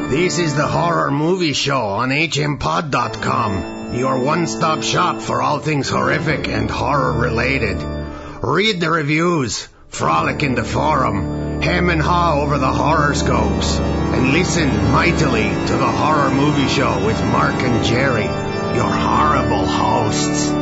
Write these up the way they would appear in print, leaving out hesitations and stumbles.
This is the Horror Movie Show on hmpod.com, your one-stop shop for all things horrific and horror-related. Read the reviews, frolic in the forum, hem and haw over the horoscopes, and listen mightily to the Horror Movie Show with Mark and Jerry, your horrible hosts.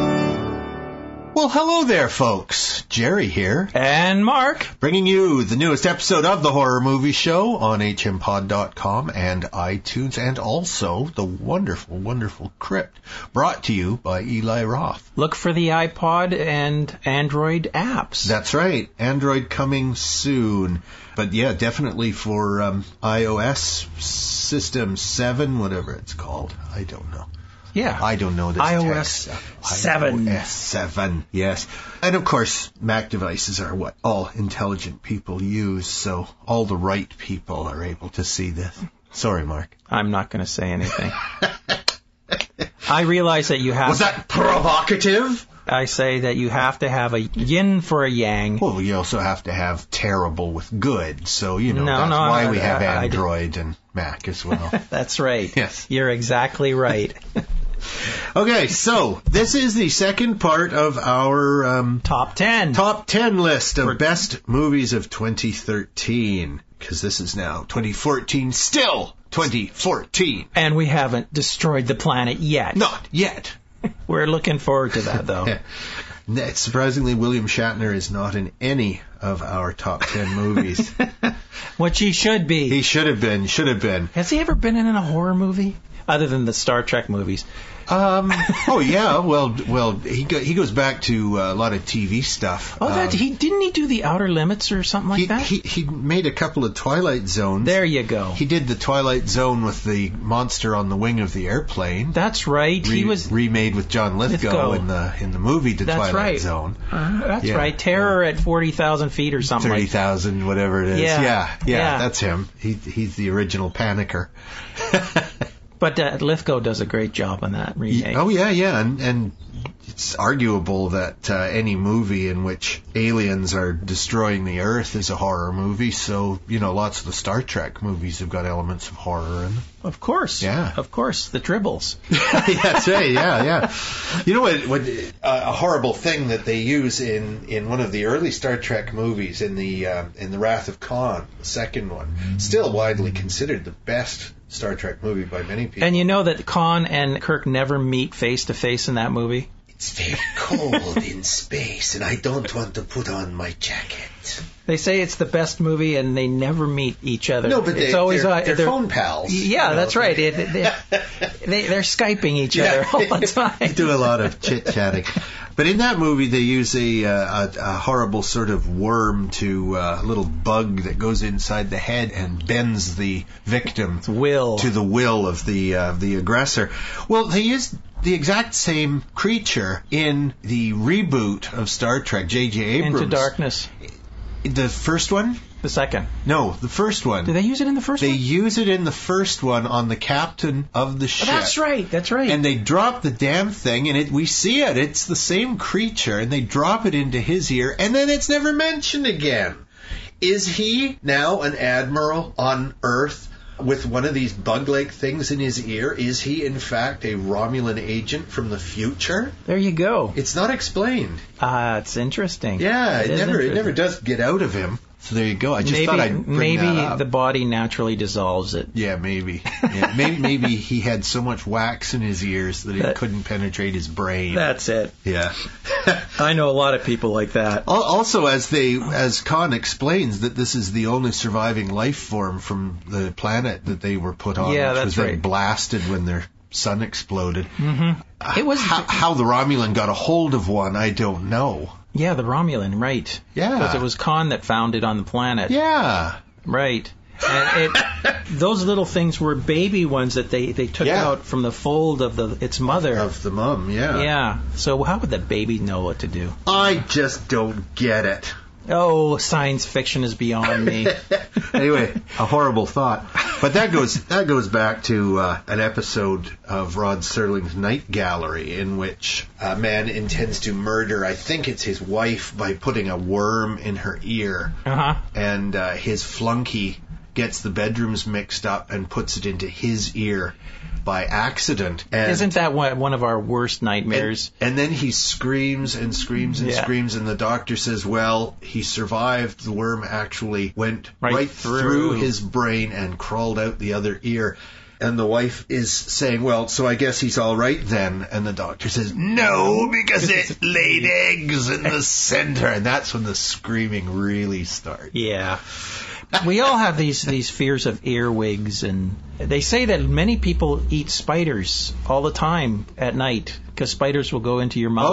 Well, hello there, folks. Jerry here. And Mark. Bringing you the newest episode of the Horror Movie Show on hmpod.com and iTunes, and also the wonderful, wonderful Crypt, brought to you by Eli Roth. Look for the iPod and Android apps. That's right. Android coming soon. But yeah, definitely for iOS System 7, whatever it's called. I don't know. Yeah. I don't know this iOS 7. iOS 7, yes. And of course, Mac devices are what all intelligent people use, so all the right people are able to see this. Sorry, Mark. I'm not going to say anything. I realize that you have... Was that provocative? I say that you have to have a yin for a yang. Well, you also have to have terrible with good, so, that's why we have Android and Mac as well. That's right. Yes. You're exactly right. Okay, so this is the second part of our Top 10 list of best movies of 2013, because this is now 2014, still 2014. And we haven't destroyed the planet yet. Not yet. We're looking forward to that, though. Surprisingly, William Shatner is not in any of our top 10 movies. Which he should be. He should have been. Has he ever been in a horror movie? Other than the Star Trek movies. Oh yeah. Well, he goes back to a lot of TV stuff. Oh, didn't he do the Outer Limits or something like that? He made a couple of Twilight Zones. There you go. He did the Twilight Zone with the monster on the wing of the airplane. That's right. He was remade with John Lithgow in the movie The Twilight Zone. That's right. Terror at 40,000 feet or something. 30,000, whatever it is. Yeah, that's him. He's the original panicker. But Lithgow does a great job on that remake. Oh, yeah. And it's arguable that any movie in which aliens are destroying the Earth is a horror movie. So, lots of the Star Trek movies have got elements of horror in them. Of course. Yeah. Of course. The Tribbles. That's right. Yeah. You know what a horrible thing that they use in one of the early Star Trek movies, in the Wrath of Khan, the second one, still widely considered the best Star Trek movie by many people. And you know that Khan and Kirk never meet face to face in that movie? It's very cold in space, and I don't want to put on my jacket. They say it's the best movie, and they never meet each other. No, but they're phone pals. Yeah, that's right. They're Skyping each other all the time. They do a lot of chit-chatting. But in that movie, they use a horrible sort of worm a little bug that goes inside the head and bends the victim to the will of the aggressor. Well, they used the exact same creature in the reboot of Star Trek, J.J. Abrams. Into Darkness. The first one? The second. No, the first one. Did they use it in the first one? They use it in the first one on the captain of the ship. Oh, that's right. And they drop the damn thing, and we see it. It's the same creature, and they drop it into his ear, and then it's never mentioned again. Is he now an admiral on Earth with one of these bug-like things in his ear? Is he, in fact, a Romulan agent from the future? There you go. It's not explained. It's interesting. Yeah, it never does get out of him. So there you go. I just thought I'd bring that up. The body naturally dissolves it. Yeah, maybe. Yeah, maybe he had so much wax in his ears that it couldn't penetrate his brain. That's it. Yeah. I know a lot of people like that. Also, as Khan explains, that this is the only surviving life form from the planet that they were put on, which was then blasted when their sun exploded. Mm-hmm. It was how the Romulan got a hold of one, I don't know. Yeah, the Romulan, right. Yeah. Because it was Khan that found it on the planet. Yeah. Right. And those little things were baby ones that they took out from the fold of its mother. Of the mum, yeah. Yeah. So how would the baby know what to do? I just don't get it. Oh, science fiction is beyond me. Anyway, a horrible thought. But that goes back to an episode of Rod Serling's Night Gallery, in which a man intends to murder, I think it's his wife, by putting a worm in her ear. Uh-huh. And his flunky gets the bedrooms mixed up and puts it into his ear by accident. And isn't that one of our worst nightmares? And then he screams and screams and screams, and the doctor says, well, he survived. The worm actually went right through his brain and crawled out the other ear. And the wife is saying, well, so I guess he's all right then. And the doctor says, no, because it laid eggs in the center. And that's when the screaming really starts. Yeah. We all have these fears of earwigs, and they say that many people eat spiders all the time at night because spiders will go into your mouth.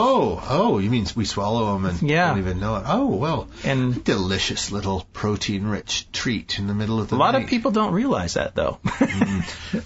Oh, you mean we swallow them and don't even know it? Oh, well, and delicious little protein-rich treat in the middle of the night. A lot of people don't realize that, though.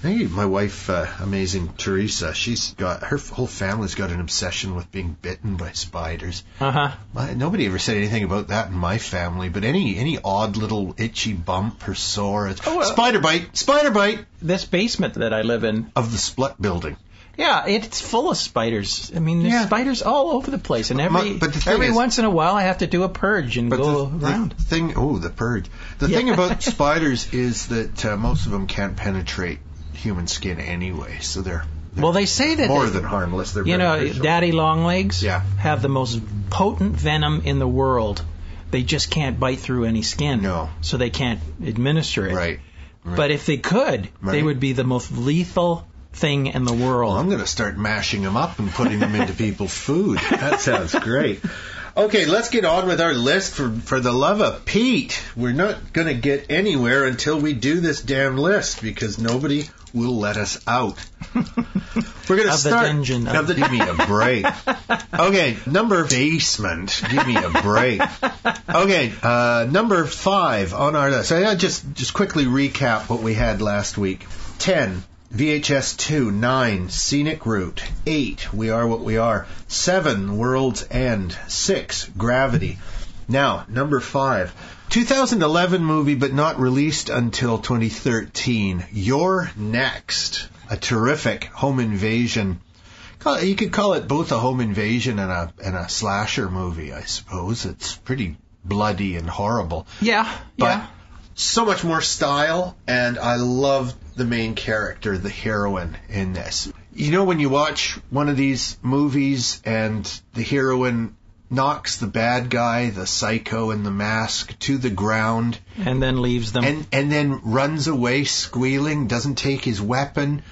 Hey, my wife, amazing Teresa, she's got, her whole family's got an obsession with being bitten by spiders. Nobody ever said anything about that in my family, but any odd little itchy bump or sore, spider bite. This basement that I live in, of the Splut building. Yeah, it's full of spiders. I mean, there's spiders all over the place, and every once in a while I have to do a purge and go around. The purge. The thing about spiders is that most of them can't penetrate human skin anyway, so they're they say that more than harmless. They're daddy longlegs have the most potent venom in the world. They just can't bite through any skin, so they can't administer it. Right. But if they could, they would be the most lethal thing in the world. Well, I'm going to start mashing them up and putting them into people's food. That sounds great. Okay, let's get on with our list. For the love of Pete, we're not going to get anywhere until we do this damn list because nobody will let us out. We're going to start. The dungeon. Give me a break. Okay, basement. Give me a break. Okay, number 5 on our list. So just quickly recap what we had last week. 10. VHS 2, 9, Scenic Route, 8, We Are What We Are, 7, World's End, 6, Gravity. Now, number 5, 2011 movie but not released until 2013, You're Next, a terrific home invasion. You could call it both a home invasion and a slasher movie, I suppose. It's pretty bloody and horrible. But so much more style, and I love the main character, the heroine in this. You know, when you watch one of these movies and the heroine knocks the bad guy, the psycho in the mask, to the ground. And then leaves them. And then runs away squealing, doesn't take his weapon.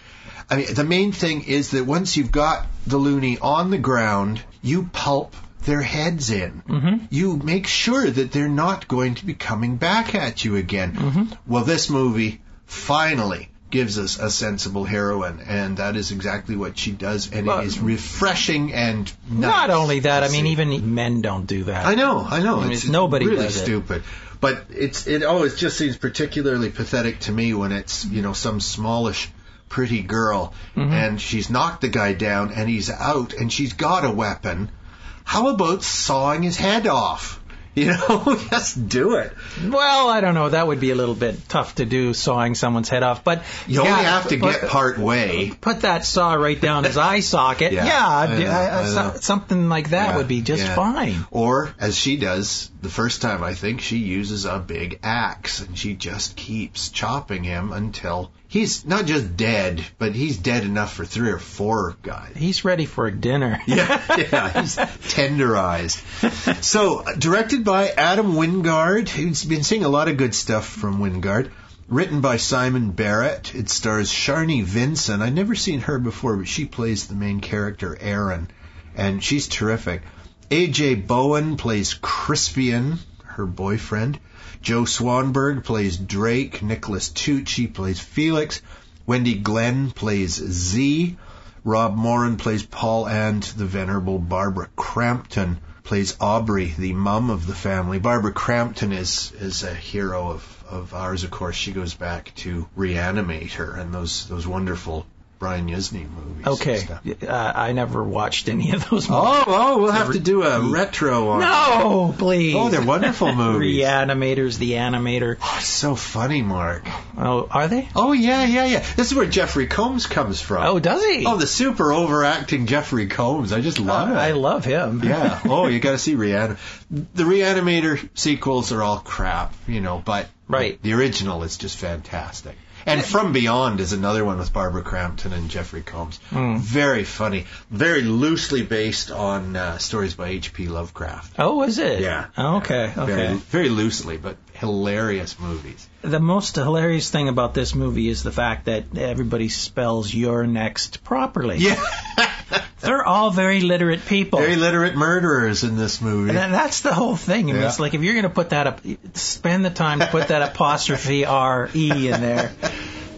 I mean, the main thing is that once you've got the loony on the ground, you pulp their heads in. Mm-hmm. You make sure that they're not going to be coming back at you again. Mm-hmm. Well, this movie finally gives us a sensible heroine, and that is exactly what she does, and it is refreshing and nice. Not only that, I mean, even men don't do that. I know. It's nobody really does stupid. But it always just seems particularly pathetic to me when it's, some smallish, pretty girl, and she's knocked the guy down, and he's out, and she's got a weapon. How about sawing his head off? Just do it. Well, I don't know. That would be a little bit tough to do, sawing someone's head off. But you only have to get part way. Put that saw right down his eye socket. Something like that would be just fine. Or, as she does, the first time I think, she uses a big axe, and she just keeps chopping him until he's not just dead, but he's dead enough for 3 or 4 guys. He's ready for dinner. Yeah, he's tenderized. So, directed by Adam Wingard. He's been seeing a lot of good stuff from Wingard. Written by Simon Barrett. It stars Sharni Vinson. I'd never seen her before, but she plays the main character, Erin, and she's terrific. A.J. Bowen plays Crispian, her boyfriend. Joe Swanberg plays Drake. Nicholas Tucci plays Felix. Wendy Glenn plays Z. Rob Moran plays Paul, and the venerable Barbara Crampton plays Aubrey, the mum of the family. Barbara Crampton is a hero of ours, of course. She goes back to Reanimator and those wonderful Brian Yuzny movies. Okay. I never watched any of those movies. Oh, we'll have to do a retro on No, please. Oh, they're wonderful movies. Reanimator's the Animator. Oh, it's so funny, Mark. Oh, are they? Oh, yeah. This is where Jeffrey Combs comes from. Oh, does he? Oh, the super overacting Jeffrey Combs. I just love it. I love him. Yeah. Oh, you got to see The Reanimator sequels are all crap, but Right. The original is just fantastic. And From Beyond is another one with Barbara Crampton and Jeffrey Combs. Very funny. Very loosely based on stories by H.P. Lovecraft. Oh, is it? Yeah. Okay. Very loosely, but hilarious movies. The most hilarious thing about this movie is the fact that everybody spells "you're next" properly. Yeah. They're all very literate people. Very literate murderers in this movie. And that's the whole thing. I mean, it's like if you're going to put that up, spend the time to put that apostrophe R-E in there.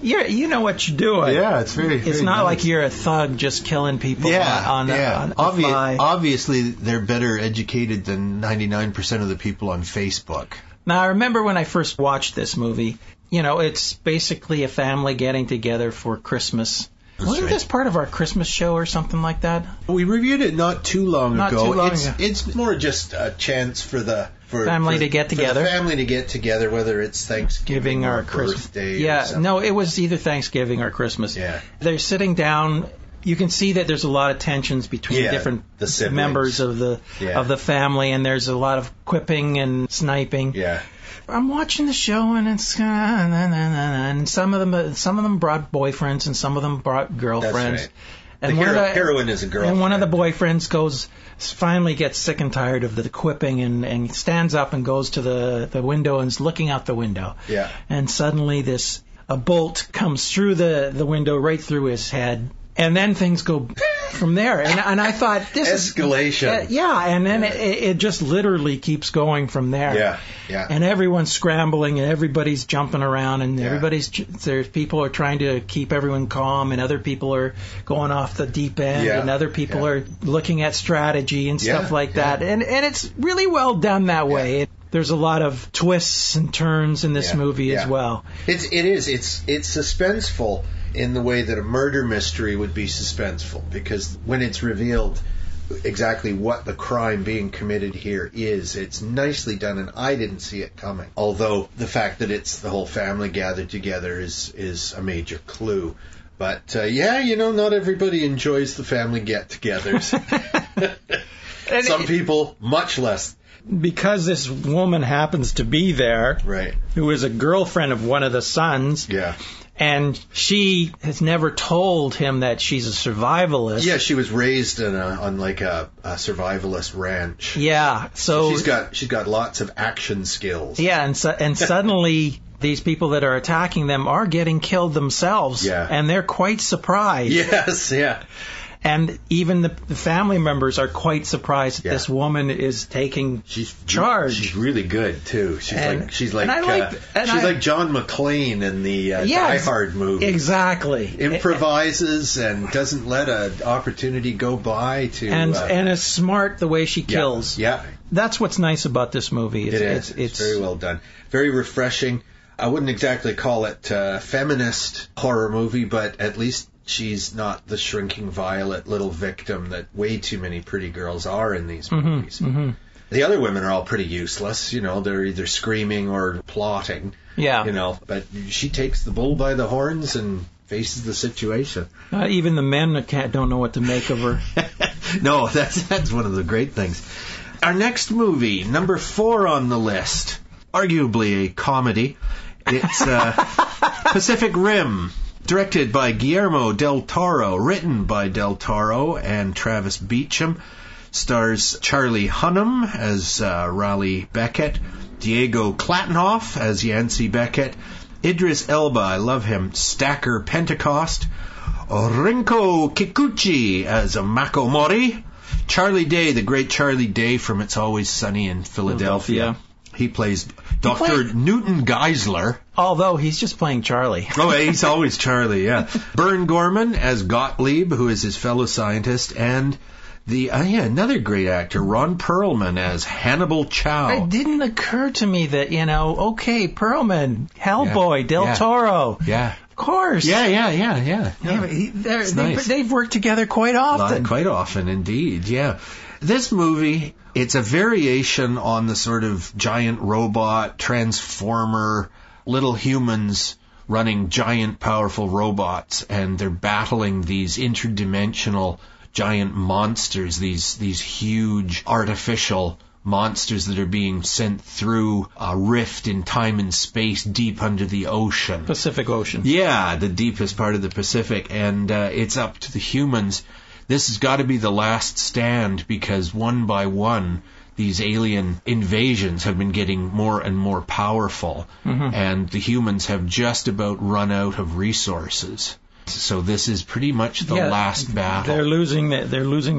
You know what you're doing. Yeah, it's very It's not nice. like you're a thug just killing people on the fly. Obviously, they're better educated than 99% of the people on Facebook. Now, I remember when I first watched this movie, it's basically a family getting together for Christmas. Wasn't this part of our Christmas show or something like that? We reviewed it not too long ago. ago. It's more just a chance for the family to get together. For the family to get together, whether it's Thanksgiving or birthday. Yeah, or something. no, it was either Thanksgiving or Christmas. Yeah. They're sitting down. You can see that there's a lot of tensions between different members of the family, and there's a lot of quipping and sniping. Yeah. I'm watching the show, and it's and some of them brought boyfriends, and some of them brought girlfriends. That's right. And the heroine is a girlfriend. And one of the boyfriends finally gets sick and tired of the quipping, and stands up and goes to the window and is looking out the window. Yeah. And suddenly a bolt comes through the window right through his head. And then things go from there. And I thought, this escalation. is... and then it just literally keeps going from there. Yeah. And everyone's scrambling, and everybody's jumping around, and there's people are trying to keep everyone calm, and other people are going off the deep end, and other people are looking at strategy and stuff like that. And it's really well done that way. There's a lot of twists and turns in this movie as well. It's suspenseful in the way that a murder mystery would be suspenseful, because when it's revealed exactly what the crime being committed here is, it's nicely done, and I didn't see it coming. Although the fact that it's the whole family gathered together is a major clue. But not everybody enjoys the family get-togethers. Some people much less. Because this woman happens to be there, right, who is a girlfriend of one of the sons. Yeah. And she has never told him that she's a survivalist. Yeah, she was raised on a survivalist ranch. Yeah, so she's got lots of action skills. Yeah, and suddenly these people that are attacking them are getting killed themselves. Yeah. And they're quite surprised. Yes, yeah. And even the family members are quite surprised that this woman is taking charge. She's really good too. She's like John McClane in the Die Hard movie. Exactly. Improvises and doesn't let an opportunity go by to. And is smart the way she kills. Yeah. That's what's nice about this movie. It's very well done. Very refreshing. I wouldn't exactly call it a feminist horror movie, but at least she's not the shrinking violet little victim that way too many pretty girls are in these movies. Mm-hmm. The other women are all pretty useless. They're either screaming or plotting. Yeah. But she takes the bull by the horns and faces the situation. Even the men don't know what to make of her. No, that's one of the great things. Our next movie, number 4 on the list, arguably a comedy. It's Pacific Rim. Directed by Guillermo del Toro, written by del Toro and Travis Beacham, stars Charlie Hunnam as Raleigh Beckett, Diego Klatenhoff as Yancey Beckett, Idris Elba, I love him, Stacker Pentecost, Rinko Kikuchi as Mako Mori, Charlie Day, the great Charlie Day from It's Always Sunny in Philadelphia. He plays Dr. Newton Geisler. Although he's just playing Charlie. Oh, he's always Charlie, yeah. Bern Gorman as Gottlieb, who is his fellow scientist, and another great actor, Ron Perlman as Hannibal Chow. It didn't occur to me that, Perlman, Hellboy, Del Toro. Yeah. Of course. Yeah. They've worked together quite often. Quite often, indeed, yeah. This movie, it's a variation on the sort of giant robot, transformer, little humans running giant powerful robots, and they're battling these interdimensional giant monsters, these huge artificial monsters that are being sent through a rift in time and space deep under the ocean. Pacific Ocean. Yeah, the deepest part of the Pacific, and it's up to the humans. This has got to be the last stand, because one by one, these alien invasions have been getting more and more powerful, and the humans have just about run out of resources. So this is pretty much the last battle. They're losing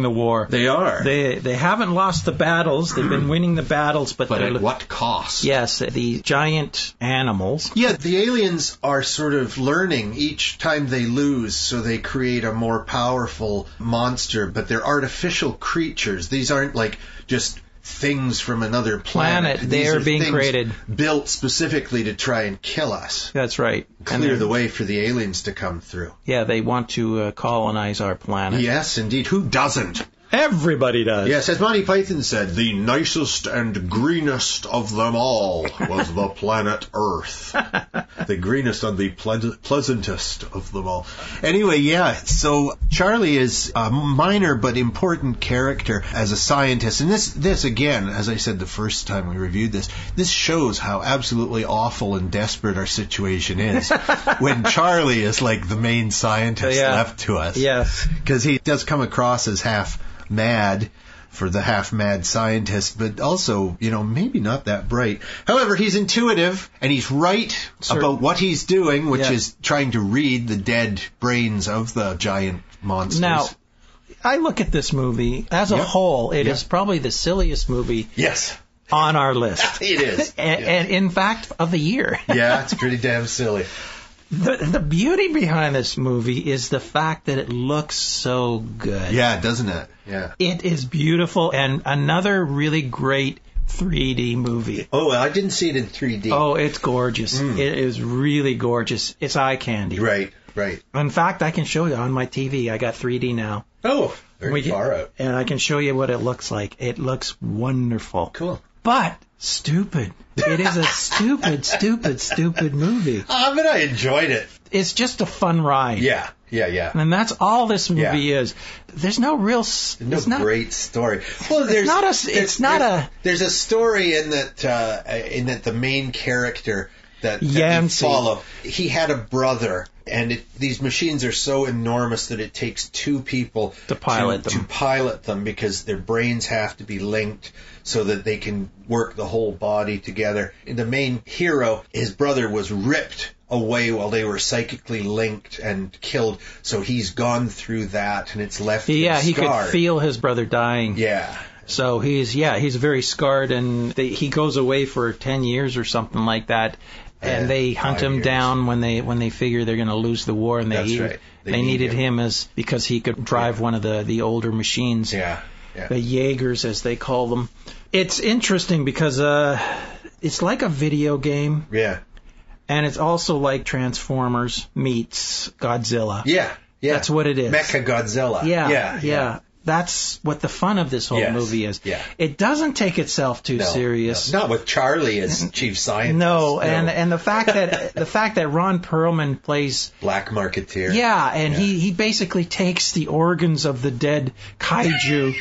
the war. They are. They haven't lost the battles. They've been winning the battles, but at what cost? Yes, the giant animals. Yeah, the aliens are sort of learning each time they lose, so they create a more powerful monster, but they're artificial creatures. These aren't like just things from another planet. They are being created, built specifically to try and kill us. That's right. Clear the way for the aliens to come through. Yeah, they want to colonize our planet. Yes, indeed. Who doesn't? Everybody does. Yes, as Monty Python said, the nicest and greenest of them all was the planet Earth. The greenest and the pleasantest of them all. Anyway, yeah, so Charlie is a minor but important character as a scientist. And this again, as I said the first time we reviewed this shows how absolutely awful and desperate our situation is when Charlie is like the main scientist left to us. Yes. Because he does come across as half mad for the half-mad scientist, but also, maybe not that bright. However, he's intuitive, and he's right about what he's doing, which is trying to read the dead brains of the giant monsters. Now, I look at this movie, as a whole, it is probably the silliest movie on our list. It is. And in fact, of the year. Yeah, it's pretty damn silly. The beauty behind this movie is the fact that it looks so good. Yeah, doesn't it? Yeah. It is beautiful, and another really great 3D movie. Oh, I didn't see it in 3D. Oh, it's gorgeous. It is really gorgeous. It's eye candy. Right. In fact, I can show you on my TV. I got 3D now. Oh, very far out. And I can show you what it looks like. It looks wonderful. Cool. But stupid. It is a stupid movie. But I enjoyed it. It's just a fun ride. Yeah. And that's all this movie is. There's no real... great story. Well, there's a story in that the main character that you follow, he had a brother, and these machines are so enormous that it takes two people to pilot them because their brains have to be linked so that they can work the whole body together. And the main hero, his brother was ripped away while they were psychically linked and killed, so he's gone through that, and it's left him scarred. He could feel his brother dying. Yeah. So he's very scarred, and he goes away for 10 years or something like that, and they hunt him down when they figure they're going to lose the war, and they needed him because he could drive one of the older machines. Yeah. The Jaegers, as they call them. It's interesting because it's like a video game. Yeah. And it's also like Transformers meets Godzilla. Yeah. That's what it is. Mecha Godzilla. Yeah. That's what the fun of this whole movie is. Yeah. It doesn't take itself too serious. No. Not with Charlie as chief scientist. No. And the fact that Ron Perlman plays Black Marketeer. Yeah, and he basically takes the organs of the dead kaiju,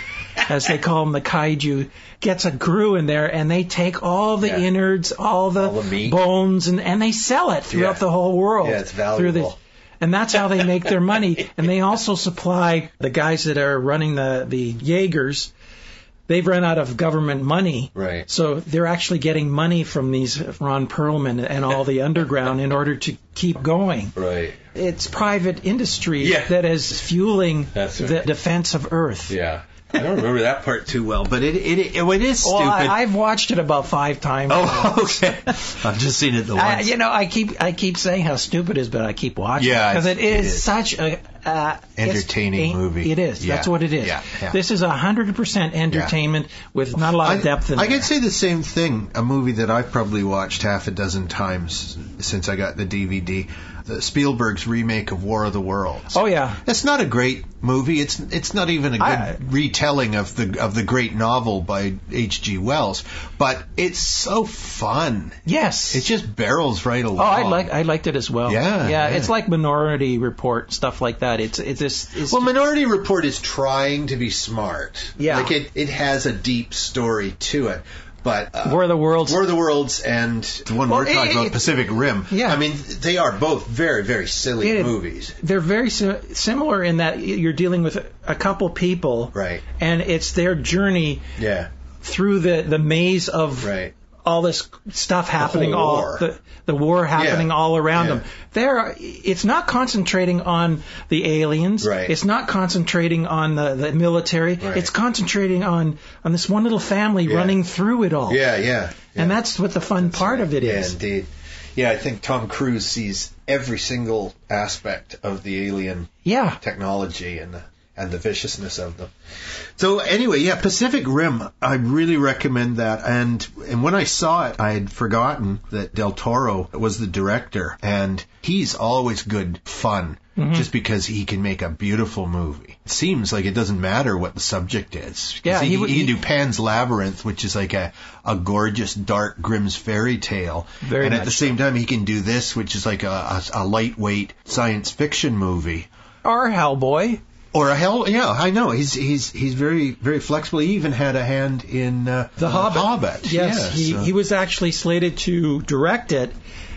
as they call them, the kaiju, gets a crew in there, and they take all the innards, all the meat, bones, and they sell it throughout the whole world. Yeah, it's valuable. And that's how they make their money. And they also supply the guys that are running the Jaegers. They've run out of government money. Right. So they're actually getting money from these Ron Perlman and all the underground in order to keep going. Right. It's private industry that is fueling the defense of Earth. Yeah. I don't remember that part too well, but it is stupid. Well, I've watched it about 5 times. Oh, okay. I've just seen it the once. I keep saying how stupid it is, but I keep watching it because it is such a entertaining movie. It is. That's what it is. Yeah. This is 100% entertainment with not a lot of depth in it. I can say the same thing. A movie that I've probably watched half a dozen times since I got the DVD. Spielberg's remake of War of the Worlds. Oh yeah, it's not a great movie. It's not even a good retelling of the great novel by H.G. Wells, but it's so fun. Yes, it just barrels right along. Oh, I liked it as well. Yeah. It's like Minority Report, stuff like that. but it's Minority Report is trying to be smart. Yeah. Like it has a deep story to it. But War of the Worlds and the one we're talking about, Pacific Rim. Yeah. I mean, they are both very, very silly movies. They're very similar in that you're dealing with a couple people, right? And it's their journey, through the maze of all this stuff happening, the war happening all around them. It's not concentrating on the aliens. Right. It's not concentrating on the military. Right. It's concentrating on this one little family running through it all. Yeah. And that's what the fun part of it is. Yeah, indeed. Yeah, I think Tom Cruise sees every single aspect of the alien technology and the viciousness of them. So anyway, Pacific Rim, I really recommend that. And when I saw it, I had forgotten that Del Toro was the director, and he's always good fun, just because he can make a beautiful movie. It seems like it doesn't matter what the subject is. Yeah, he can do Pan's Labyrinth, which is like a gorgeous, dark Grimm's fairy tale. And at the same time, he can do this, which is like a lightweight science fiction movie. Or Hellboy. Or I know. He's very, very flexible. He even had a hand in The Hobbit. Yes, he was actually slated to direct it,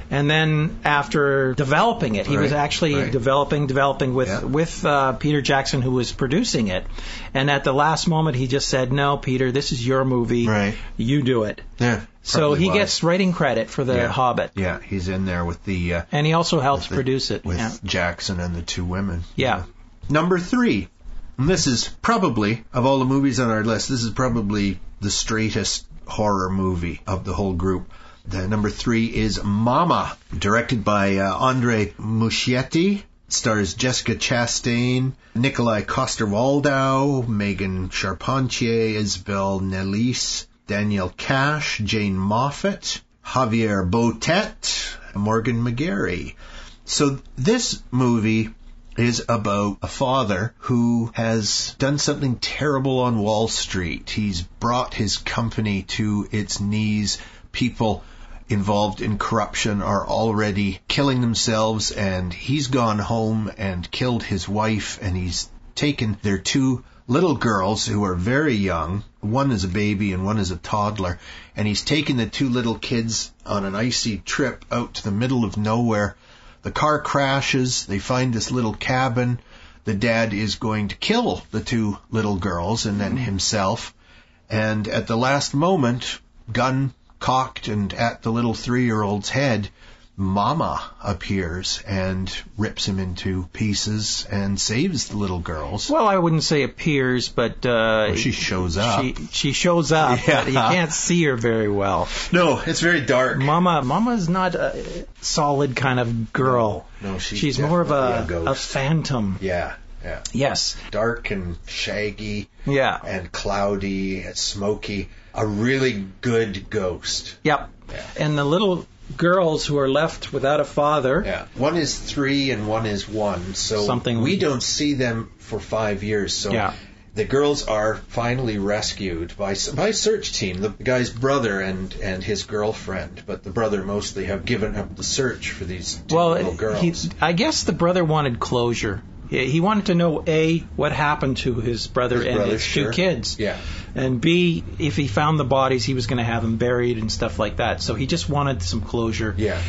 and then after developing it, he was actually developing with Peter Jackson, who was producing it. And at the last moment, he just said, "No, Peter, this is your movie. Right. You do it." Yeah. So he gets writing credit for The Hobbit. Yeah, he's in there with the... and he also helps produce it. With Jackson and the two women. Yeah. Number 3, and this is probably, of all the movies on our list, this is probably the straightest horror movie of the whole group. The number 3 is Mama, directed by Andre Muschietti. Stars Jessica Chastain, Nikolai Coster-Waldau, Megan Charpentier, Isabel Nellis, Daniel Cash, Jane Moffat, Javier Botet, Morgan McGarry. So this movie is about a father who has done something terrible on Wall Street. He's brought his company to its knees. People involved in corruption are already killing themselves, and he's gone home and killed his wife, and he's taken their 2 little girls who are very young. One is a baby and one is a toddler, and he's taken the 2 little kids on an icy trip out to the middle of nowhere. The car crashes, they find this little cabin. The dad is going to kill the 2 little girls and then himself. And at the last moment, gun cocked and at the little 3-year-old's head, Mama appears and rips him into pieces and saves the little girls. Well, I wouldn't say appears, but... she shows up. She shows up, but you can't see her very well. No, it's very dark. Mama's not a solid kind of girl. No, she's more of a phantom. Yeah. Yes. Dark and shaggy. Yeah. And cloudy and smoky. A really good ghost. Yep. Yeah. And the little girls who are left without a father. Yeah. One is 3 and one is 1. So we don't see them for 5 years. So the girls are finally rescued by a search team. The guy's brother and his girlfriend, but the brother mostly have given up the search for these 2 little girls. I guess the brother wanted closure. He wanted to know, A, what happened to his brother and his 2 kids. Yeah. And B, if he found the bodies, he was going to have them buried and stuff like that. So he just wanted some closure. Yeah.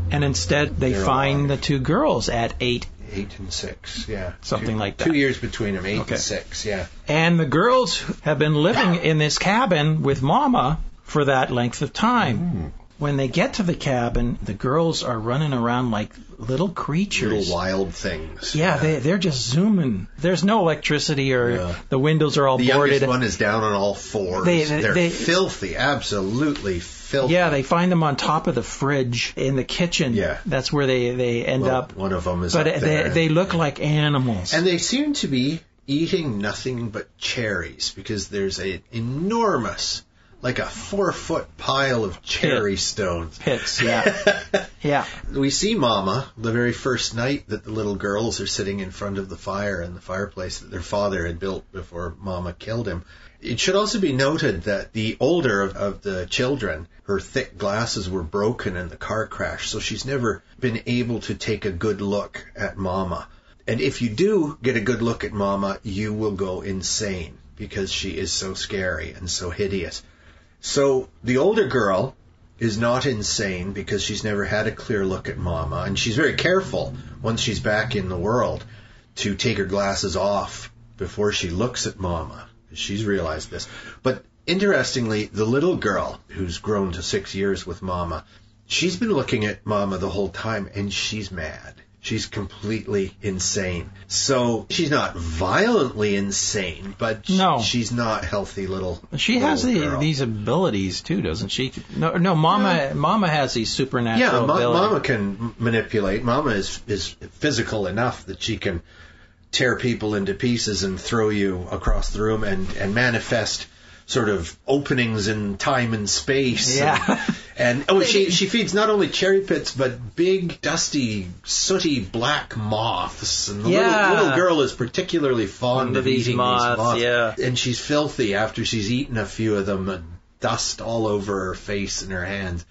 And instead, they find the 2 girls at 8 and 6, yeah. Something like that. 2 years between them, 8 and 6, yeah. And the girls have been living in this cabin with Mama for that length of time. When they get to the cabin, the girls are running around like little creatures. Little wild things. Yeah, they're just zooming. There's no electricity or the windows are all boarded. The youngest one is down on all 4s. They're filthy, absolutely filthy. Yeah, they find them on top of the fridge in the kitchen. Yeah. That's where they end up. One of them is up there. But they look like animals. And they seem to be eating nothing but cherries because there's an enormous... like a 4-foot pile of cherry stones. Pits, yeah. Yeah. We see Mama the very first night that the little girls are sitting in front of the fire in the fireplace that their father had built before Mama killed him. It should also be noted that the older of the children, her thick glasses were broken in the car crash, so she's never been able to take a good look at Mama. And if you do get a good look at Mama, you will go insane because she is so scary and so hideous. So the older girl is not insane because she's never had a clear look at Mama, and she's very careful once she's back in the world to take her glasses off before she looks at Mama. She's realized this. But interestingly, the little girl who's grown to 6 years with Mama, she's been looking at Mama the whole time, and she's mad. She's completely insane. So she's not violently insane, but she's not healthy little. She has these abilities too, doesn't she? No, Mama has these supernatural abilities. Mama can manipulate. Mama is physical enough that she can tear people into pieces and throw you across the room and manifest sort of openings in time and space. Yeah. And she feeds not only cherry pits, but big, dusty, sooty black moths. And the little girl is particularly fond of eating these moths. Yeah. And she's filthy after she's eaten a few of them. Dust all over her face and her hands.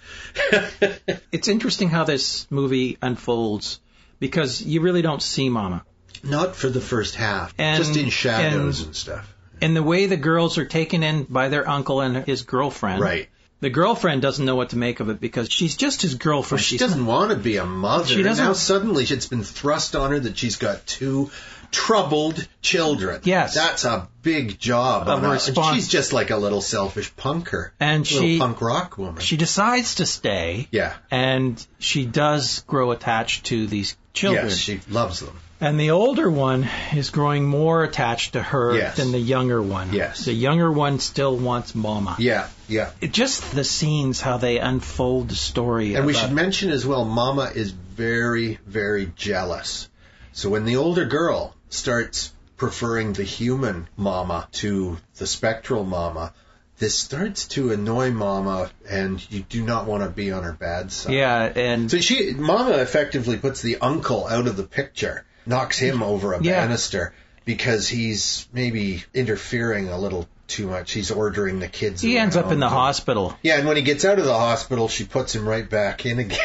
It's interesting how this movie unfolds because you really don't see Mama. Not for the first half. Just in shadows and stuff. And the way the girls are taken in by their uncle and his girlfriend. Right. The girlfriend doesn't know what to make of it because she's just his girlfriend. Well, she doesn't want to be a mother. She doesn't. Now suddenly it's been thrust on her that she's got 2 troubled children. Yes. That's a big job. And she's just like a little selfish punker. And little punk rock woman. She decides to stay. Yeah. And she does grow attached to these children. Yes, she loves them. And the older one is growing more attached to her than the younger one. Yes. The younger one still wants Mama. Yeah, yeah. Just the scenes, how they unfold the story. And we should mention as well, Mama is very, very jealous. So when the older girl starts preferring the human Mama to the spectral Mama, this starts to annoy Mama, and you do not want to be on her bad side. Yeah, and so Mama effectively puts the uncle out of the picture. Knocks him over a banister because he's maybe interfering a little too much. He's ordering the kids He ends up in the hospital. Yeah, and when he gets out of the hospital, she puts him right back in again.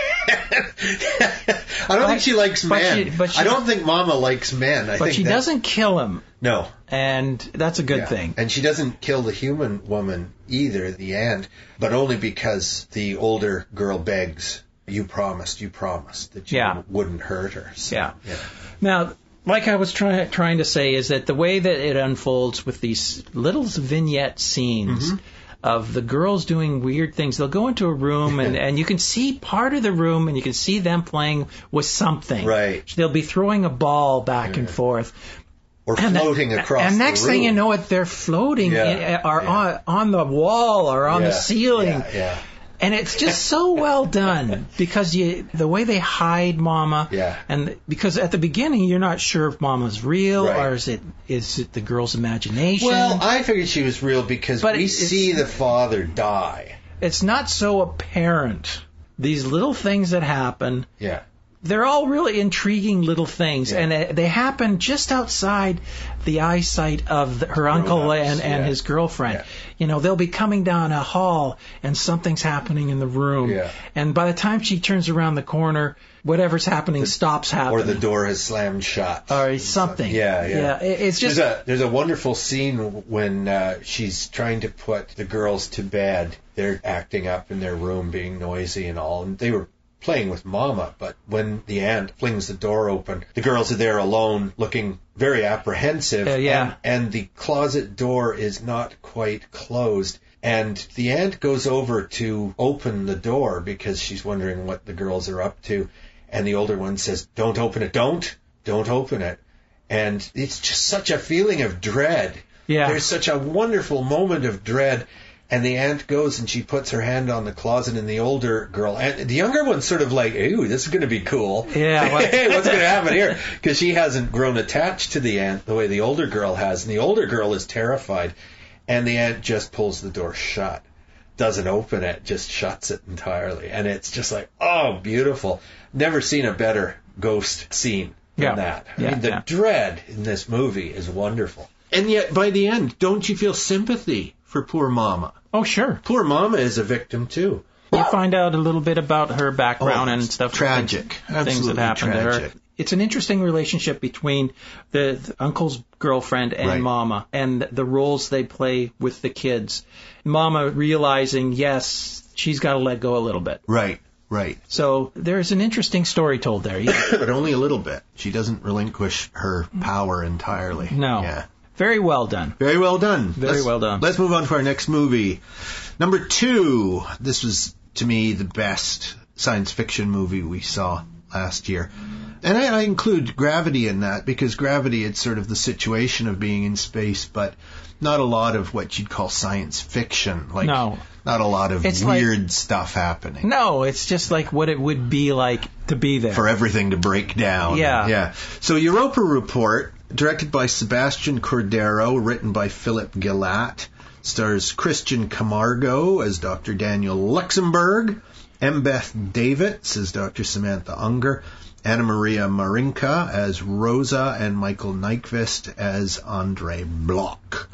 I don't think she likes men. I don't think Mama likes men. But she doesn't kill him. No. And that's a good thing. And she doesn't kill the human woman either at the end, but only because the older girl begs, you promised that you wouldn't hurt her. So, yeah. Now, like I was trying to say, is that the way that it unfolds with these little vignette scenes of the girls doing weird things. They'll go into a room and you can see part of the room and you can see them playing with something. Right. They'll be throwing a ball back and forth. Or floating across the room. And next thing you know it, they're floating on the wall or on the ceiling. Yeah. And it's just so well done because the way they hide Mama, and because at the beginning you're not sure if Mama's real or is it the girl's imagination. Well, I figured she was real because we see the father die. It's not so apparent. These little things that happen. Yeah. They're all really intriguing little things, and they happen just outside the eyesight of her uncle and his girlfriend. Yeah. You know, they'll be coming down a hall, and something's happening in the room. Yeah. And by the time she turns around the corner, whatever's happening stops happening. Or the door has slammed shut. Or something. Yeah. It's just there's a wonderful scene when she's trying to put the girls to bed. They're acting up in their room, being noisy and all, and they were playing with Mama, but when the aunt flings the door open, the girls are there alone, looking very apprehensive, and the closet door is not quite closed, and the aunt goes over to open the door because she's wondering what the girls are up to, and the older one says, don't open it, don't open it, and it's just such a feeling of dread. Yeah. There's such a wonderful moment of dread. And the aunt goes and she puts her hand on the closet, and the older girl, and the younger one's sort of like, ooh, this is going to be cool. Yeah. Hey, what's going to happen here? Because she hasn't grown attached to the aunt the way the older girl has. And the older girl is terrified. And the aunt just pulls the door shut. Doesn't open it, just shuts it entirely. And it's just like, oh, beautiful. Never seen a better ghost scene than that. I mean, the dread in this movie is wonderful. And yet, by the end, don't you feel sympathy for poor Mama? Oh, sure. Poor Mama is a victim, too. You find out a little bit about her background and stuff. Tragic. Things that happened to her. It's an interesting relationship between the uncle's girlfriend and Mama, and the roles they play with the kids. Mama realizing, yes, she's got to let go a little bit. Right. So there's an interesting story told there. Yeah. But only a little bit. She doesn't relinquish her power entirely. No. Yeah. Very well done. Very well done. Well done. Let's move on to our next movie. Number 2. This was, to me, the best science fiction movie we saw last year. And I include Gravity in that, because Gravity, it's sort of the situation of being in space, but not a lot of what you'd call science fiction. Like, no. Not a lot of weird stuff happening. No, it's just like what it would be like to be there. For everything to break down. Yeah. So Europa Report, directed by Sebastian Cordero, written by Philip Gilat, stars Christian Camargo as Dr. Daniel Luxemburg, Embeth Davids as Dr. Samantha Unger, Anna Maria Marinka as Rosa, and Michael Nyqvist as Andre Bloch.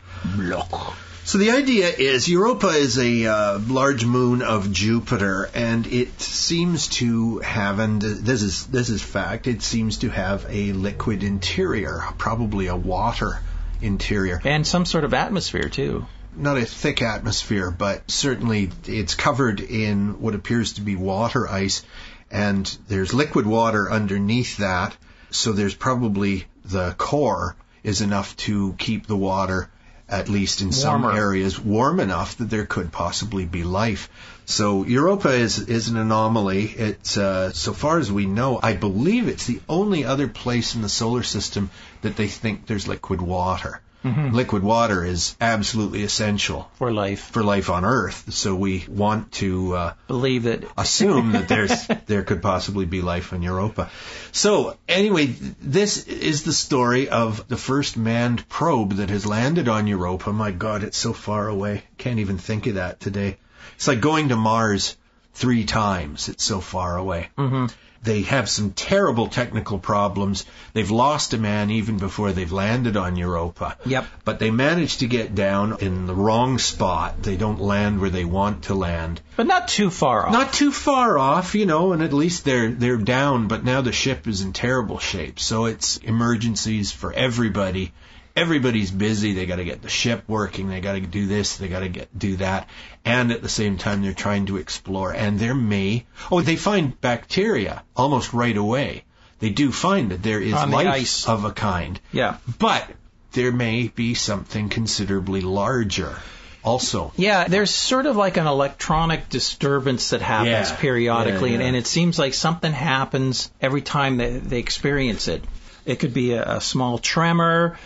So the idea is Europa is a large moon of Jupiter, and it seems to have, and this is fact, it seems to have a liquid interior, probably a water interior. And some sort of atmosphere, too. Not a thick atmosphere, but certainly it's covered in what appears to be water ice, and there's liquid water underneath that, so there's probably the core is enough to keep the water, at least in some areas, warm enough that there could possibly be life. So Europa is an anomaly. It's, so far as we know, I believe it's the only other place in the solar system that they think there's liquid water. Mm-hmm. Liquid water is absolutely essential for life on Earth. So we want to believe that, assume that there could possibly be life on Europa. So anyway, this is the story of the first manned probe that has landed on Europa. My God, it's so far away. Can't even think of that today. It's like going to Mars 3 times. It's so far away. Mm-hmm. They have some terrible technical problems. They've lost a man even before they've landed on Europa. Yep. But they managed to get down in the wrong spot. They don't land where they want to land. But not too far off. Not too far off, and at least they're down, but now the ship is in terrible shape. So it's emergencies for everybody. Everybody's busy. They got to get the ship working. They got to do this. They got to do that. And at the same time, they're trying to explore. And they find bacteria almost right away. They do find that there is life of a kind. Yeah. But there may be something considerably larger also. Yeah, there's sort of like an electronic disturbance that happens periodically. And it seems like something happens every time they experience it. It could be a small tremor.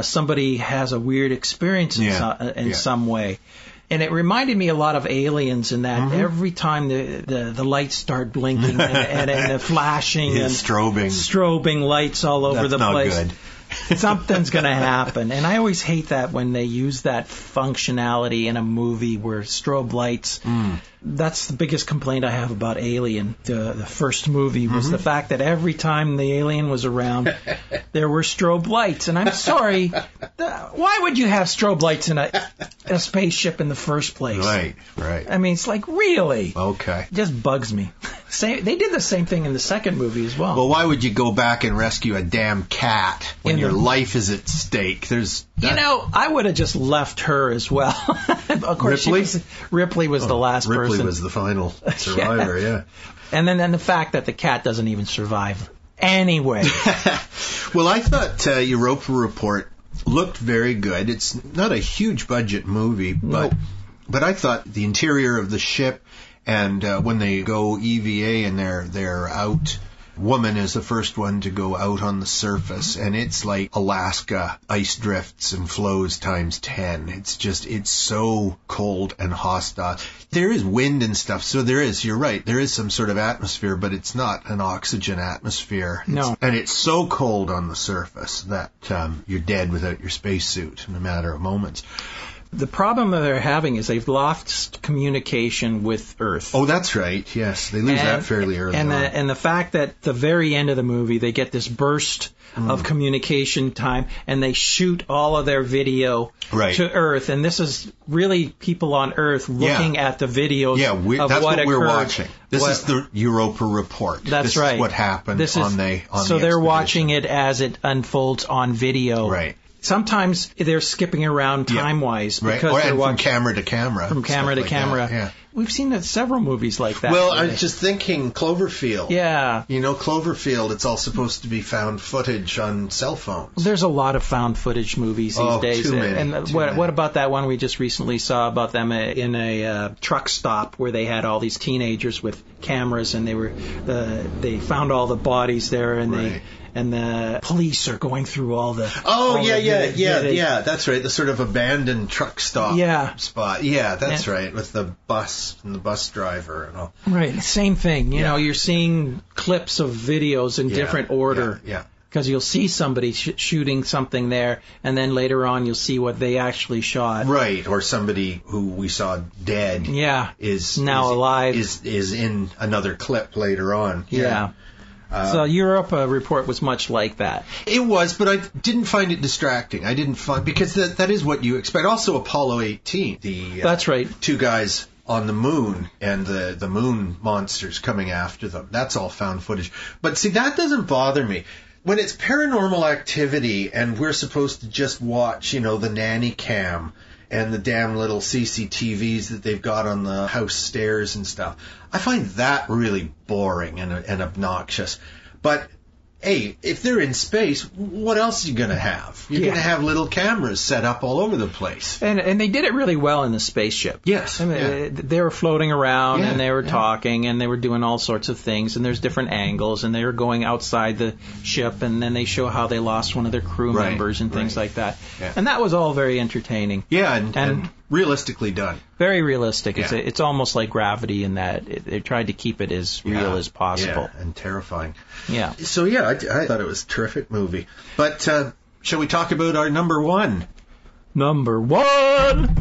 Somebody has a weird experience in some way. And it reminded me a lot of Aliens in that every time the lights start blinking and the flashing and strobing lights all over the place. That's not good. Something's going to happen. And I always hate that when they use that functionality in a movie where strobe lights. That's the biggest complaint I have about Alien, the first movie, was the fact that every time the alien was around, there were strobe lights. And I'm sorry, why would you have strobe lights in a spaceship in the first place? Right. I mean, it's like, really? Okay. It just bugs me. They did the same thing in the second movie as well. Well, why would you go back and rescue a damn cat when your life is at stake? I would have just left her as well. Of course, Ripley was the last person. Ripley was the final survivor, yeah. And then the fact that the cat doesn't even survive anyway. Well, I thought Europa Report looked very good. It's not a huge budget movie, but I thought the interior of the ship, and when they go EVA and they're out, woman is the first one to go out on the surface, and it's like Alaska ice drifts and flows times 10. It's so cold and hostile. There is wind and stuff, so you're right, there is some sort of atmosphere, but it's not an oxygen atmosphere. No. And it's so cold on the surface that you're dead without your spacesuit in a matter of moments. The problem that they're having is they've lost communication with Earth. Oh, that's right. Yes, they lose that fairly early on. And the fact that at the very end of the movie, they get this burst of communication time, and they shoot all of their video to Earth. And this is really people on Earth looking at the videos of that's what occurred. we're watching. This is the Europa report. That's this right. Is what happened on the So they're watching it as it unfolds on video. Right. Sometimes they're skipping around time-wise because they're from camera to camera. From camera to camera. Yeah. We've seen several movies like that. Well, I was just thinking Cloverfield. Yeah. You know, Cloverfield, it's all supposed to be found footage on cell phones. There's a lot of found footage movies these days. Too many. And what about that one we just recently saw about them in a truck stop where they had all these teenagers with cameras and they found all the bodies there and the police are going through all the... That's right. The sort of abandoned truck stop spot. Yeah, that's right, with the bus and the bus driver and all. Right, same thing. You know, you're seeing clips of videos in different order. Yeah. Because you'll see somebody shooting something there, and then later on you'll see what they actually shot. Right, or somebody who we saw dead is now alive. Is in another clip later on. Yeah. So Europa report was much like that. It was, but I didn't find it distracting. I didn't find, because that is what you expect. Also Apollo 18. That's right. Two guys on the moon and the moon monsters coming after them. That's all found footage. But see, that doesn't bother me. When it's paranormal activity and we're supposed to just watch, the nanny cam and the damn little CCTVs that they've got on the house stairs and stuff, I find that really boring and obnoxious. But, hey, if they're in space, what else are you going to have? You're going to have little cameras set up all over the place. And they did it really well in the spaceship. Yes. I mean, they were floating around and they were talking and they were doing all sorts of things, and there's different angles, and they were going outside the ship, and then they show how they lost one of their crew members and things like that. Yeah. And that was all very entertaining. Yeah, and realistically done. Very realistic. Yeah. It's almost like Gravity in that they tried to keep it as real as possible. Yeah, and terrifying. Yeah. So, I thought it was a terrific movie. But shall we talk about our number one? Number one!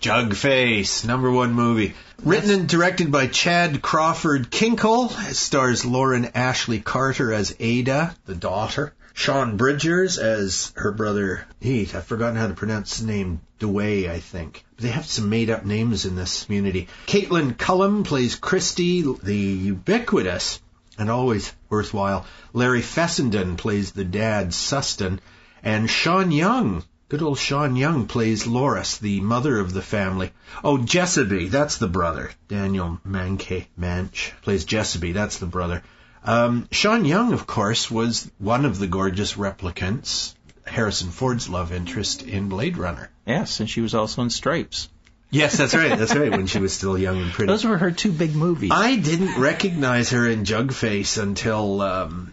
Jugface, number one movie. Written and directed by Chad Crawford Kinkle. It stars Lauren Ashley Carter as Ada, the daughter. Sean Bridgers as her brother. I've forgotten how to pronounce his name. Dewey, I think. They have some made-up names in this community. Caitlin Cullum plays Christy, the ubiquitous and always worthwhile Larry Fessenden plays the dad, Sustin. And Sean Young, good old Sean Young, plays Loris, the mother of the family. Oh, Jessaby, that's the brother. Daniel Manch plays Jessaby, that's the brother. Sean Young, of course, was one of the gorgeous replicants, Harrison Ford's love interest in Blade Runner. Yes, and she was also in Stripes. Yes, that's right, when she was still young and pretty. Those were her two big movies. I didn't recognize her in Jugface until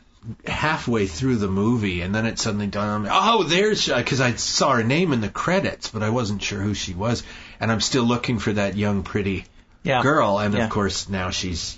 halfway through the movie, and then it suddenly dawned on me, oh, there's, because I saw her name in the credits, but I wasn't sure who she was, and I'm still looking for that young, pretty girl, and of course now she's,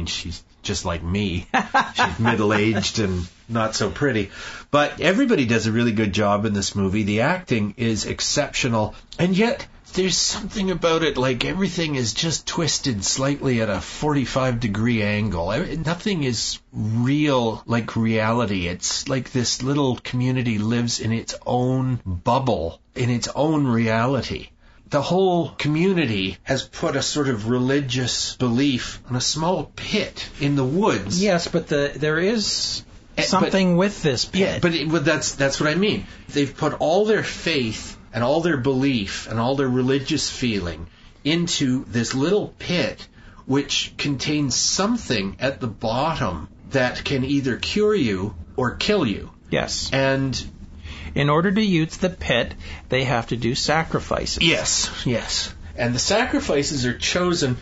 she's just like me. She's middle-aged and not so pretty. But everybody does a really good job in this movie. The acting is exceptional, and yet there's something about it, like everything is just twisted slightly at a 45-degree angle. Nothing is real like reality. It's like this little community lives in its own bubble, in its own reality. The whole community has put a sort of religious belief on a small pit in the woods. Yes, but there is something with this pit. Yeah, but that's what I mean. They've put all their faith and all their belief and all their religious feeling into this little pit, which contains something at the bottom that can either cure you or kill you. Yes. And in order to use the pit, they have to do sacrifices. Yes. And the sacrifices are chosen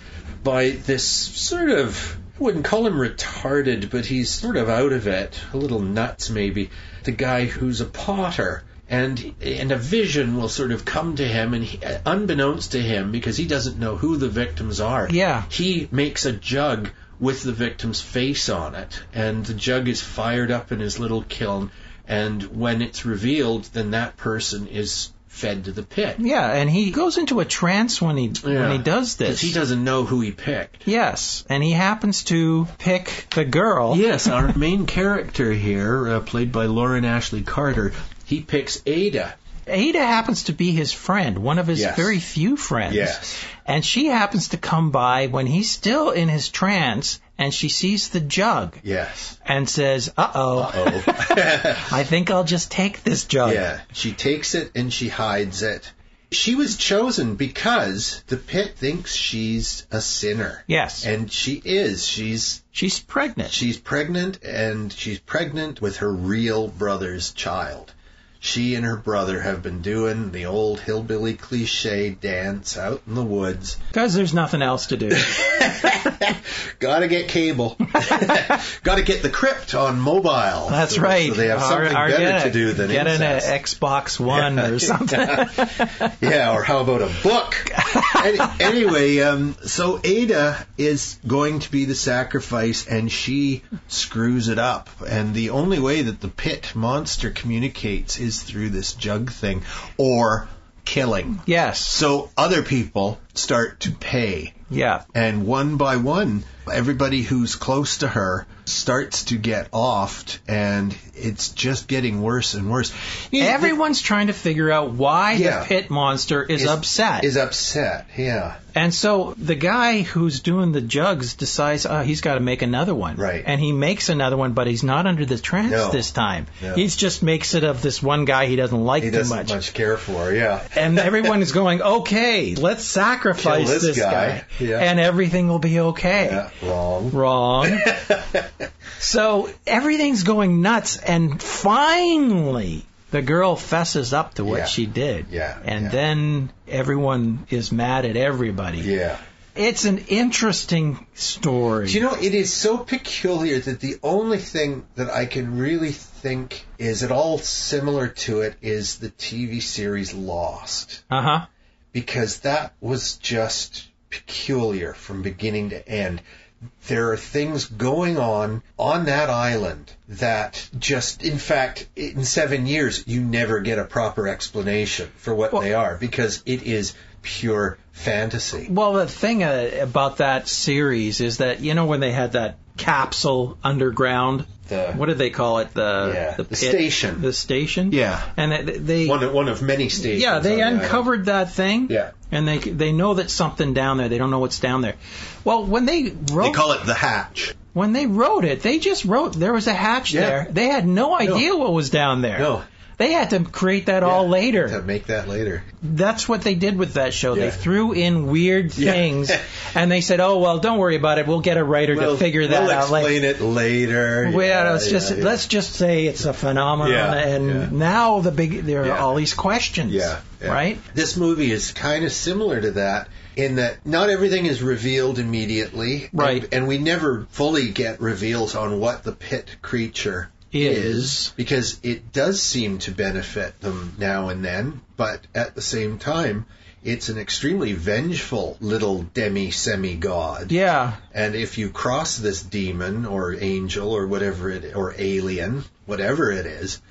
by this sort of, I wouldn't call him retarded, but he's sort of out of it, a little nuts maybe, the guy who's a potter. And a vision will sort of come to him, and unbeknownst to him, because he doesn't know who the victims are, he makes a jug with the victim's face on it, and the jug is fired up in his little kiln. And when it's revealed, then that person is fed to the pit. Yeah, and he goes into a trance when he does this. Because he doesn't know who he picked. Yes, and he happens to pick the girl. Yes, our main character here, played by Lauren Ashley Carter, he picks Ada. Ada happens to be his friend, one of his very few friends. Yes. And she happens to come by when he's still in his trance, and she sees the jug. Yes. And says, uh-oh. I think I'll just take this jug. Yeah. She takes it and she hides it. She was chosen because the pit thinks she's a sinner. Yes. And she is. She's pregnant. She's pregnant, and she's pregnant with her real brother's child. She and her brother have been doing the old hillbilly cliche dance out in the woods. Because there's nothing else to do. Gotta get cable. Gotta get the crypt on mobile. That's right. So they have something better to do than incest. Get an Xbox One or something. Yeah, or how about a book? Anyway, so Ada is going to be the sacrifice, and she screws it up. And the only way that the pit monster communicates is through this jug thing, or killing. Yes. So other people start to pay. Yeah. And one by one, everybody who's close to her starts to get offed, and it's just getting worse and worse. Everyone's trying to figure out why the pit monster is upset. Yeah. And so the guy who's doing the jugs decides he's got to make another one. Right. And he makes another one, but he's not under the trance this time. No. He just makes it of this one guy he doesn't like too much. He doesn't much care for, yeah. And everyone is going, okay, let's sacrifice this guy. Yeah. And everything will be okay. Yeah. Wrong. So everything's going nuts, and finally the girl fesses up to what she did. And then everyone is mad at everybody. Yeah. It's an interesting story. Do you know, it is so peculiar that the only thing that I can really think is at all similar to it is the TV series Lost. Uh-huh. Because that was just peculiar from beginning to end. There are things going on that island that just, in fact, in 7 years, you never get a proper explanation for what they are, because it is pure fantasy. Well, the thing about that series is that, you know, when they had that capsule underground, what did they call it? The station. The station? Yeah. And they one of many stations. Yeah, they uncovered that thing. Yeah. And they know that something down there. They don't know what's down there. Well, when they call it the hatch. When they wrote it, they just wrote there was a hatch there. They had no idea what was down there. No. They had to create that all later. To make that later. That's what they did with that show. They threw in weird things, and they said, "Oh well, don't worry about it. We'll get a writer to figure that out. We'll explain it later." Well, let's just say it's a phenomenon, and now there are all these questions. Right? This movie is kind of similar to that, in that not everything is revealed immediately, right? And we never fully get reveals on what the pit creature is, because it does seem to benefit them now and then, but at the same time it's an extremely vengeful little semi-god. Yeah. And if you cross this demon or angel or whatever or alien, whatever it is.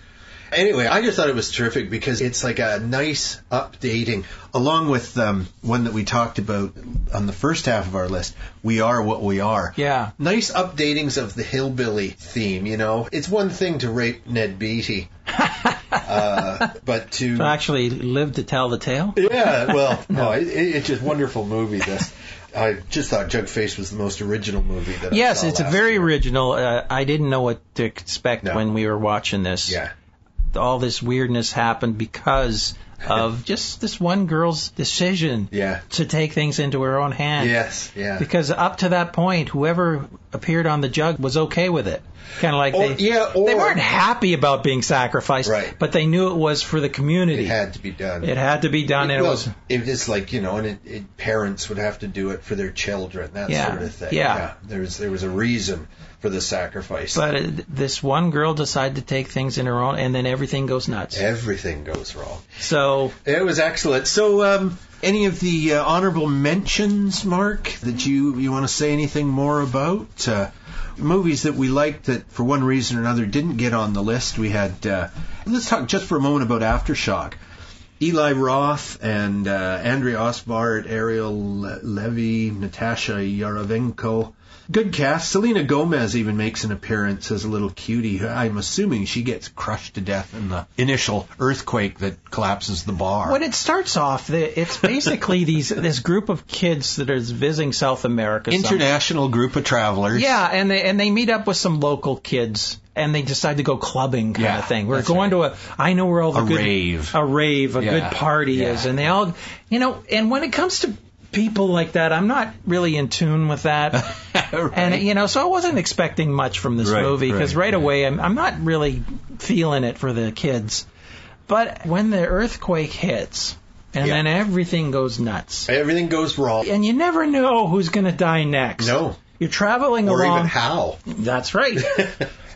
Anyway, I just thought it was terrific because it's like a nice updating, along with one that we talked about on the first half of our list, We Are What We Are. Yeah. Nice updatings of the hillbilly theme, you know. It's one thing to rape Ned Beatty, but to actually live to tell the tale? Yeah, well, no, it's just a wonderful movie, this. I just thought Jugface was the most original movie that I saw it's very original. I didn't know what to expect when we were watching this. Yeah. All this weirdness happened because of just this one girl's decision to take things into her own hand. Yes, yeah. Because up to that point, whoever appeared on the jug was okay with it. Kind of like they weren't happy about being sacrificed, but they knew it was for the community. It had to be done. It had to be done. It was like, you know, and parents would have to do it for their children, that sort of thing. Yeah. There was a reason for the sacrifice. But this one girl decided to take things in her own, and then everything goes nuts. Everything goes wrong. So it was excellent. So any of the honorable mentions, Mark, that you want to say anything more about? Movies that we liked that for one reason or another didn't get on the list. We had let's talk just for a moment about Aftershock. Eli Roth and Andrea Osbart, Ariel Levy, Natasha Yarovenko. Good cast. Selena Gomez even makes an appearance as a little cutie. I'm assuming she gets crushed to death in the initial earthquake that collapses the bar. When it starts off, it's basically this group of kids that is visiting South America. International group of travelers. Yeah, and they meet up with some local kids. And they decide to go clubbing kind of thing. We're going to I know where all the rave, a good party is. And they all, and when it comes to people like that, I'm not really in tune with that. Right. And, so I wasn't expecting much from this movie because right away I'm not really feeling it for the kids. But when the earthquake hits and then everything goes nuts. Everything goes wrong. And you never know who's going to die next. No. You're traveling along. Or even how. That's right.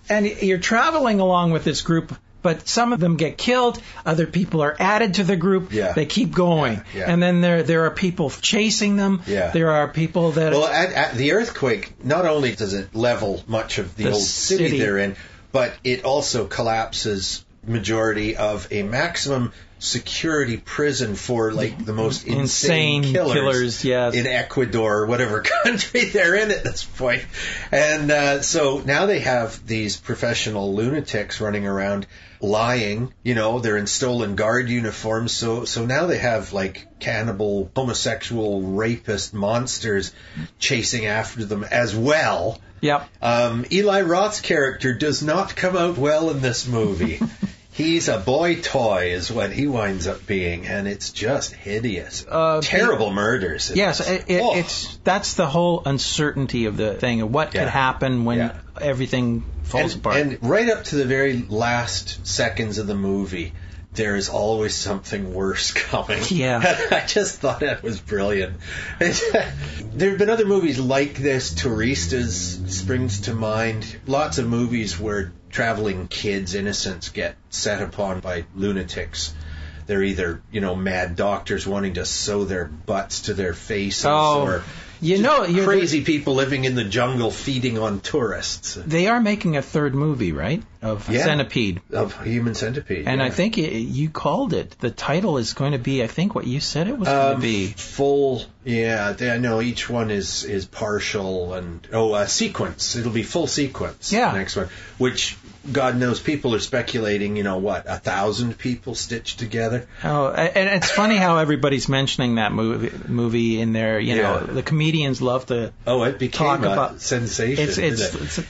And you're traveling along with this group, but some of them get killed. Other people are added to the group. Yeah. They keep going. Yeah. And then there are people chasing them. Yeah. There are people that... Well, at the earthquake, not only does it level much of the old city they're in, but it also collapses majority of a maximum security prison for the most insane killers in Ecuador or whatever country they're in at this point. And so now they have these professional lunatics running around lying, they're in stolen guard uniforms. So now they have cannibal, homosexual, rapist monsters chasing after them as well. Yep. Eli Roth's character does not come out well in this movie. He's a boy toy is what he winds up being, and it's just hideous. Terrible murders. Yes, that's the whole uncertainty of the thing, of what could happen when everything falls apart. And right up to the very last seconds of the movie, there is always something worse coming. Yeah. I just thought it was brilliant. There have been other movies like this. Touristas springs to mind. Lots of movies where traveling kids, innocents, get set upon by lunatics. They're either, mad doctors wanting to sew their butts to their faces or crazy people living in the jungle feeding on tourists. They are making a third movie, right? Of Centipede. Of Human Centipede. And I think you called it. The title is going to be, I think, what you said it was going to be. Full, I know each one is partial and, sequence. It'll be full sequence. Yeah. The next one. Which, God knows, people are speculating, 1,000 people stitched together? Oh, and it's funny how everybody's mentioning that movie in there. The comedians love to it became a sensation.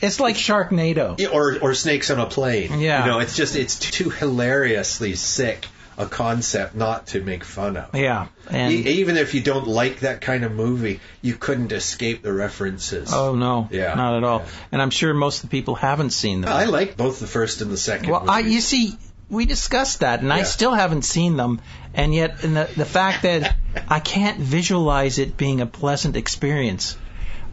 It's like Sharknado. Or Snakes on a Plane. Yeah. It's too hilariously sick a concept not to make fun of. Yeah. And even if you don't like that kind of movie, you couldn't escape the references. Oh, no. Yeah. Not at all. Yeah. And I'm sure most of the people haven't seen them. I like both the first and the second you see, we discussed that, and I still haven't seen them. And yet, the fact that I can't visualize it being a pleasant experience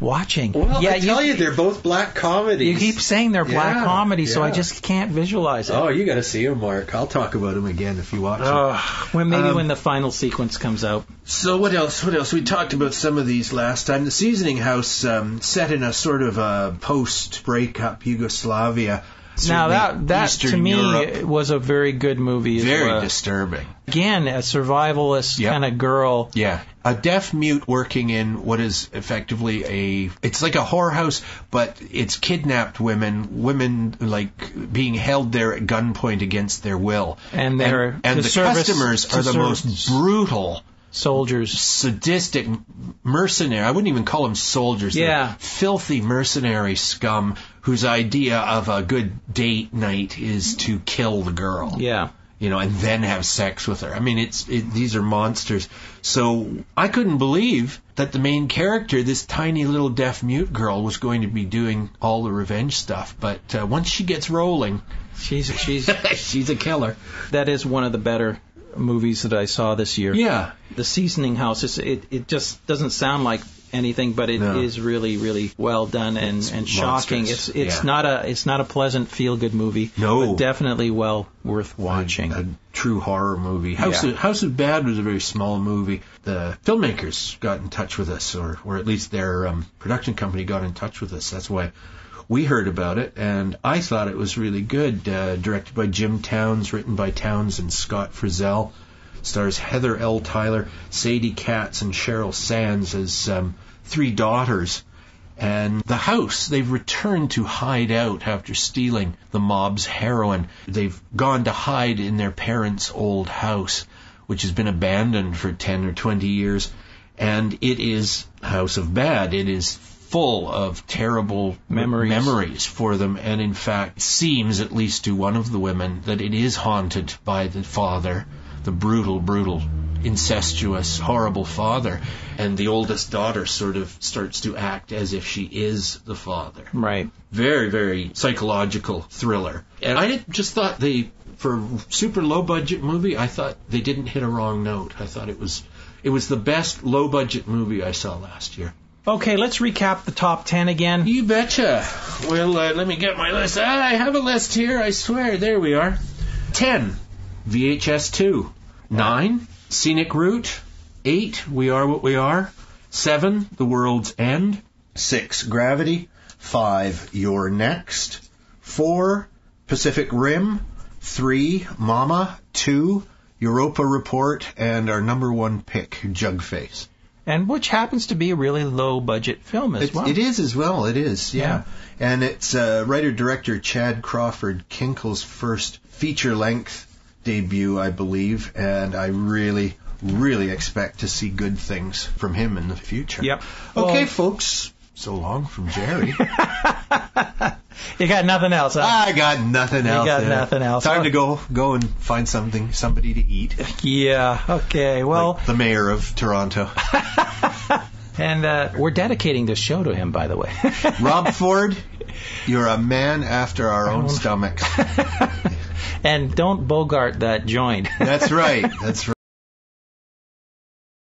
watching. Well, I tell you, they're both black comedies. You keep saying they're black comedies, so I just can't visualize it. Oh, you got to see them, Mark. I'll talk about them again if you watch them. When the final sequence comes out. So what else? We talked about some of these last time. The Seasoning House, set in a sort of a post-breakup Yugoslavia. Now that to me Europe. Was a very good movie. Very disturbing. Again, a survivalist kind of girl. Yeah. A deaf mute working in what is effectively it's like a whorehouse, but it's kidnapped women being held there at gunpoint against their will. And the customers are the most brutal soldiers, sadistic mercenary. I wouldn't even call them soldiers. They're filthy mercenary scum whose idea of a good date night is to kill the girl. Yeah. And then have sex with her. I mean, these are monsters. So I couldn't believe that the main character, this tiny little deaf mute girl, was going to be doing all the revenge stuff. But once she gets rolling, she's she's a killer. That is one of the better movies that I saw this year. Yeah. The Seasoning House, it just doesn't sound like anything, but it is really, really well done and shocking. It's not a pleasant feel good movie. No. But definitely well worth watching. A true horror movie. House of Bad was a very small movie. The filmmakers got in touch with us, or at least their production company got in touch with us. That's why we heard about it, and I thought it was really good. Directed by Jim Towns, written by Towns and Scott Frizzell. Stars Heather L. Tyler, Sadie Katz, and Cheryl Sands as 3 daughters. And the house, they've returned to hide out after stealing the mob's heroin. They've gone to hide in their parents' old house, which has been abandoned for 10 or 20 years. And it is a house of bad. It is full of terrible memories for them. And in fact, seems, at least to one of the women, that it is haunted by the father, the brutal, incestuous, horrible father. And the oldest daughter sort of starts to act as if she is the father. Right. Very, very psychological thriller. And I just thought for a super low budget movie, I thought they didn't hit a wrong note. I thought it was the best low budget movie I saw last year. Okay, let's recap the top 10 again. You betcha. Well, let me get my list. I have a list here, I swear. There we are. 10, VHS 2. 9, Scenic Route. 8, We Are What We Are. 7, The World's End. 6, Gravity. 5, You're Next. 4, Pacific Rim. 3, Mama. 2, Europa Report. And our number 1 pick, Jugface. And which happens to be a really low-budget film as well. It is as well, it is, yeah. And it's writer-director Chad Crawford Kinkle's first feature-length debut, I believe, and I really expect to see good things from him in the future. Yep. Okay, folks. So long from Jerry. You got nothing else, huh? I got nothing else. You got nothing else. Time to go and find somebody to eat. Yeah, okay. Well, like the mayor of Toronto. And we're dedicating this show to him, by the way. Rob Ford, you're a man after our own stomachs. And don't bogart that joint. That's right.